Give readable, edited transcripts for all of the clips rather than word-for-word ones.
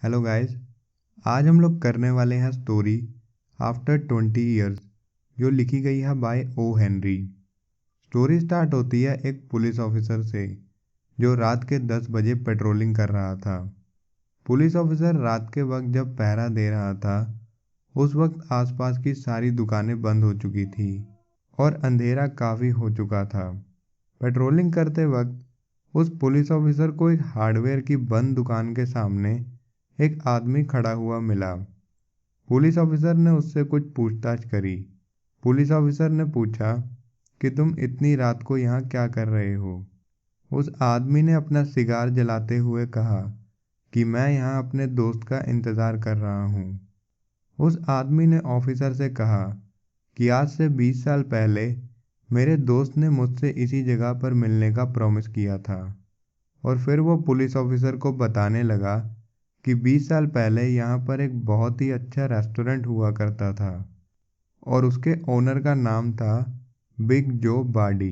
Hello guys. आज हम लोग करने वाले हैं स्टोरी आफ्टर 20 ईयर्स, जो लिखी गई है by O Henry. Story start होती है एक पुलिस ऑफिसर से जो रात के 10 बजे पेट्रोलिंग कर रहा था। पुलिस ऑफिसर रात के वक्त जब पहरा दे रहा था, उस वक्त आसपास की सारी दुकानें बंद हो चुकी थी और अंधेरा काफ़ी हो चुका था। पेट्रोलिंग करते वक्त उस पुलिस ऑफिसर को एक हार्डवेयर की बंद दुकान के सामने एक आदमी खड़ा हुआ मिला। पुलिस ऑफिसर ने उससे कुछ पूछताछ करी। पुलिस ऑफिसर ने पूछा कि तुम इतनी रात को यहाँ क्या कर रहे हो। उस आदमी ने अपना सिगार जलाते हुए कहा कि मैं यहाँ अपने दोस्त का इंतज़ार कर रहा हूँ। उस आदमी ने ऑफिसर से कहा कि आज से 20 साल पहले मेरे दोस्त ने मुझसे इसी जगह पर मिलने का प्रॉमिस किया था। और फिर वो पुलिस ऑफिसर को बताने लगा कि 20 साल पहले यहाँ पर एक बहुत ही अच्छा रेस्टोरेंट हुआ करता था और उसके ओनर का नाम था बिग जो बाडी।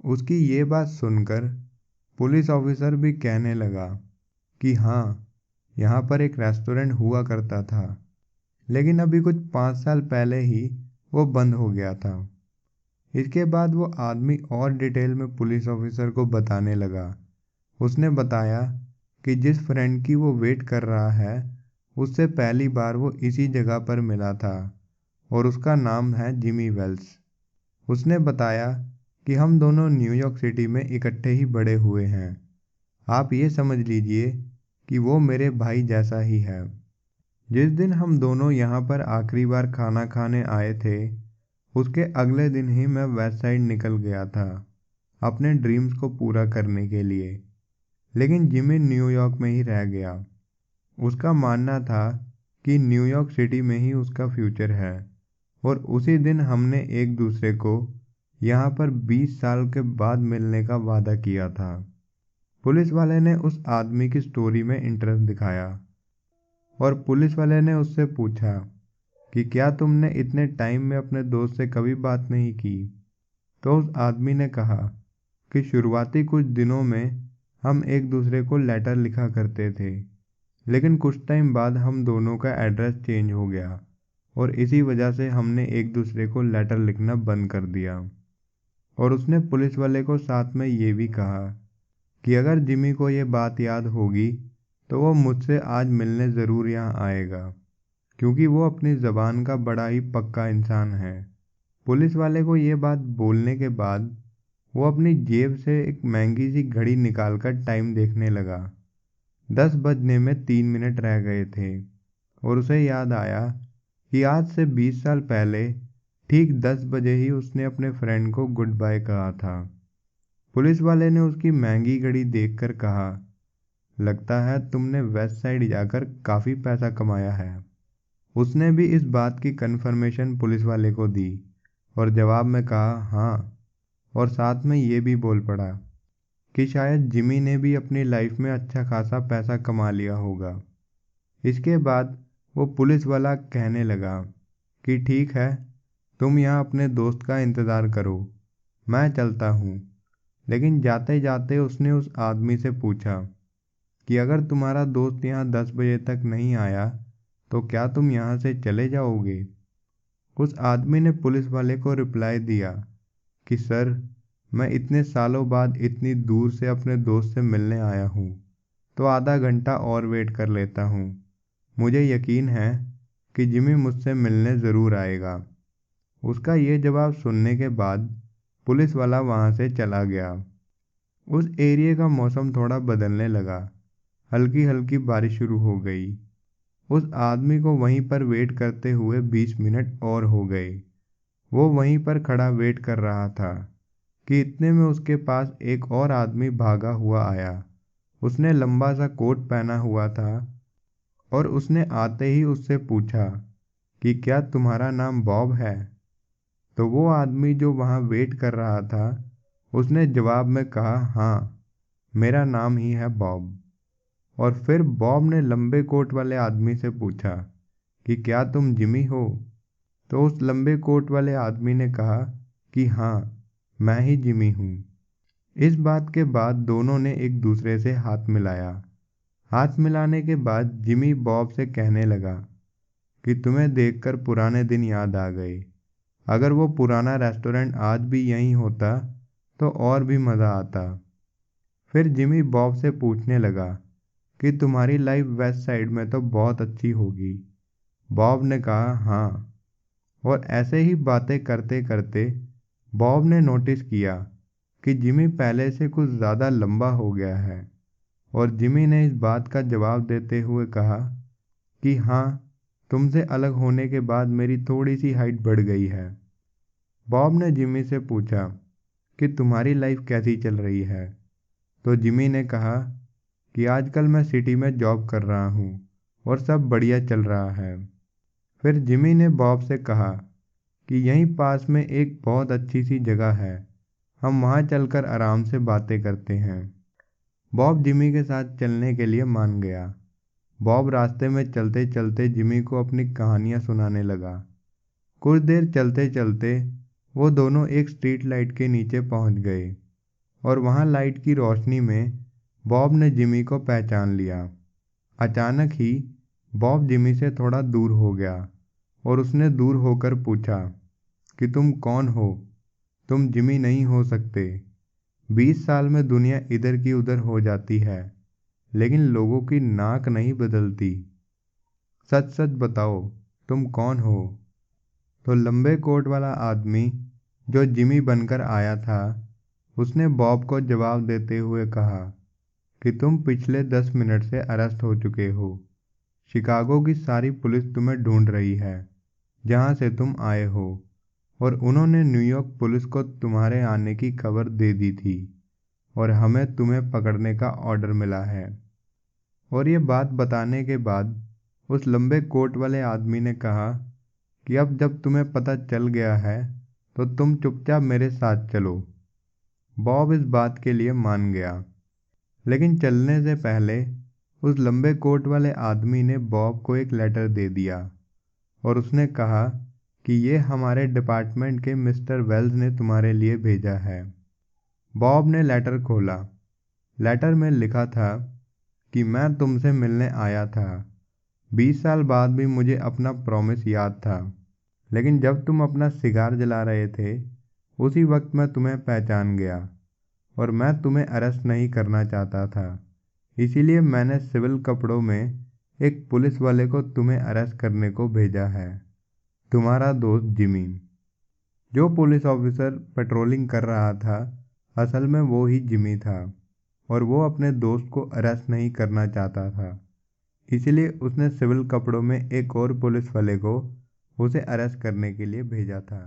उसकी ये बात सुनकर पुलिस ऑफिसर भी कहने लगा कि हाँ, यहाँ पर एक रेस्टोरेंट हुआ करता था, लेकिन अभी कुछ 5 साल पहले ही वो बंद हो गया था। इसके बाद वो आदमी और डिटेल में पुलिस ऑफिसर को बताने लगा। उसने बताया कि जिस फ्रेंड की वो वेट कर रहा है, उससे पहली बार वो इसी जगह पर मिला था और उसका नाम है जिमी वेल्स। उसने बताया कि हम दोनों न्यूयॉर्क सिटी में इकट्ठे ही बड़े हुए हैं। आप ये समझ लीजिए कि वो मेरे भाई जैसा ही है। जिस दिन हम दोनों यहाँ पर आखिरी बार खाना खाने आए थे, उसके अगले दिन ही मैं वेस्ट साइड निकल गया था अपने ड्रीम्स को पूरा करने के लिए, लेकिन जिमी न्यूयॉर्क में ही रह गया। उसका मानना था कि न्यूयॉर्क सिटी में ही उसका फ्यूचर है और उसी दिन हमने एक दूसरे को यहाँ पर 20 साल के बाद मिलने का वादा किया था। पुलिस वाले ने उस आदमी की स्टोरी में इंटरेस्ट दिखाया और पुलिस वाले ने उससे पूछा कि क्या तुमने इतने टाइम में अपने दोस्त से कभी बात नहीं की। तो उस आदमी ने कहा कि शुरुआती कुछ दिनों में हम एक दूसरे को लेटर लिखा करते थे, लेकिन कुछ टाइम बाद हम दोनों का एड्रेस चेंज हो गया और इसी वजह से हमने एक दूसरे को लेटर लिखना बंद कर दिया। और उसने पुलिस वाले को साथ में ये भी कहा कि अगर जिमी को ये बात याद होगी तो वो मुझसे आज मिलने ज़रूर यहाँ आएगा, क्योंकि वो अपनी ज़बान का बड़ा ही पक्का इंसान है। पुलिस वाले को ये बात बोलने के बाद वो अपनी जेब से एक महंगी सी घड़ी निकालकर टाइम देखने लगा। 10 बजने में 3 मिनट रह गए थे और उसे याद आया कि आज से 20 साल पहले ठीक 10 बजे ही उसने अपने फ्रेंड को गुड बाय कहा था। पुलिस वाले ने उसकी महंगी घड़ी देखकर कहा, लगता है तुमने वेस्ट साइड जाकर काफ़ी पैसा कमाया है। उसने भी इस बात की कन्फर्मेशन पुलिस वाले को दी और जवाब में कहा हाँ, और साथ में ये भी बोल पड़ा कि शायद जिमी ने भी अपनी लाइफ में अच्छा खासा पैसा कमा लिया होगा। इसके बाद वो पुलिस वाला कहने लगा कि ठीक है, तुम यहाँ अपने दोस्त का इंतज़ार करो, मैं चलता हूँ। लेकिन जाते जाते उसने उस आदमी से पूछा कि अगर तुम्हारा दोस्त यहाँ 10 बजे तक नहीं आया तो क्या तुम यहाँ से चले जाओगे। उस आदमी ने पुलिस वाले को रिप्लाई दिया कि सर, मैं इतने सालों बाद इतनी दूर से अपने दोस्त से मिलने आया हूँ, तो आधा घंटा और वेट कर लेता हूँ। मुझे यकीन है कि जिमी मुझसे मिलने ज़रूर आएगा। उसका ये जवाब सुनने के बाद पुलिस वाला वहाँ से चला गया। उस एरिया का मौसम थोड़ा बदलने लगा। हल्की हल्की बारिश शुरू हो गई। उस आदमी को वहीं पर वेट करते हुए 20 मिनट और हो गए। वो वहीं पर खड़ा वेट कर रहा था कि इतने में उसके पास एक और आदमी भागा हुआ आया। उसने लंबा सा कोट पहना हुआ था और उसने आते ही उससे पूछा कि क्या तुम्हारा नाम बॉब है। तो वो आदमी जो वहाँ वेट कर रहा था, उसने जवाब में कहा हाँ, मेरा नाम ही है बॉब। और फिर बॉब ने लंबे कोट वाले आदमी से पूछा कि क्या तुम जिमी हो। तो उस लंबे कोट वाले आदमी ने कहा कि हाँ, मैं ही जिमी हूँ। इस बात के बाद दोनों ने एक दूसरे से हाथ मिलाया। हाथ मिलाने के बाद जिमी बॉब से कहने लगा कि तुम्हें देखकर पुराने दिन याद आ गए। अगर वो पुराना रेस्टोरेंट आज भी यहीं होता तो और भी मज़ा आता। फिर जिमी बॉब से पूछने लगा कि तुम्हारी लाइफ वेस्ट साइड में तो बहुत अच्छी होगी। बॉब ने कहा हाँ। और ऐसे ही बातें करते करते बॉब ने नोटिस किया कि जिमी पहले से कुछ ज़्यादा लंबा हो गया है। और जिमी ने इस बात का जवाब देते हुए कहा कि हाँ, तुमसे अलग होने के बाद मेरी थोड़ी सी हाइट बढ़ गई है। बॉब ने जिमी से पूछा कि तुम्हारी लाइफ कैसी चल रही है। तो जिमी ने कहा कि आजकल मैं सिटी में जॉब कर रहा हूँ और सब बढ़िया चल रहा है। फिर जिमी ने बॉब से कहा कि यहीं पास में एक बहुत अच्छी सी जगह है, हम वहाँ चलकर आराम से बातें करते हैं। बॉब जिमी के साथ चलने के लिए मान गया। बॉब रास्ते में चलते चलते जिमी को अपनी कहानियाँ सुनाने लगा। कुछ देर चलते चलते वो दोनों एक स्ट्रीट लाइट के नीचे पहुंच गए और वहां लाइट की रोशनी में बॉब ने जिमी को पहचान लिया। अचानक ही बॉब जिमी से थोड़ा दूर हो गया और उसने दूर होकर पूछा कि तुम कौन हो? तुम जिमी नहीं हो सकते। 20 साल में दुनिया इधर की उधर हो जाती है, लेकिन लोगों की नाक नहीं बदलती। सच सच बताओ, तुम कौन हो? तो लंबे कोट वाला आदमी जो जिमी बनकर आया था, उसने बॉब को जवाब देते हुए कहा कि तुम पिछले 10 मिनट से अरेस्ट हो चुके हो। शिकागो की सारी पुलिस तुम्हें ढूंढ रही है जहां से तुम आए हो, और उन्होंने न्यूयॉर्क पुलिस को तुम्हारे आने की खबर दे दी थी और हमें तुम्हें पकड़ने का ऑर्डर मिला है। और ये बात बताने के बाद उस लंबे कोट वाले आदमी ने कहा कि अब जब तुम्हें पता चल गया है तो तुम चुपचाप मेरे साथ चलो। बॉब इस बात के लिए मान गया, लेकिन चलने से पहले उस लंबे कोट वाले आदमी ने बॉब को एक लेटर दे दिया और उसने कहा कि ये हमारे डिपार्टमेंट के मिस्टर वेल्स ने तुम्हारे लिए भेजा है। बॉब ने लेटर खोला। लेटर में लिखा था कि मैं तुमसे मिलने आया था। 20 साल बाद भी मुझे अपना प्रॉमिस याद था, लेकिन जब तुम अपना सिगार जला रहे थे उसी वक्त मैं तुम्हें पहचान गया और मैं तुम्हें अरेस्ट नहीं करना चाहता था। इसीलिए मैंने सिविल कपड़ों में एक पुलिस वाले को तुम्हें अरेस्ट करने को भेजा है। तुम्हारा दोस्त जिमी। जो पुलिस ऑफिसर पेट्रोलिंग कर रहा था, असल में वो ही जिमी था और वो अपने दोस्त को अरेस्ट नहीं करना चाहता था। इसीलिए उसने सिविल कपड़ों में एक और पुलिस वाले को उसे अरेस्ट करने के लिए भेजा था।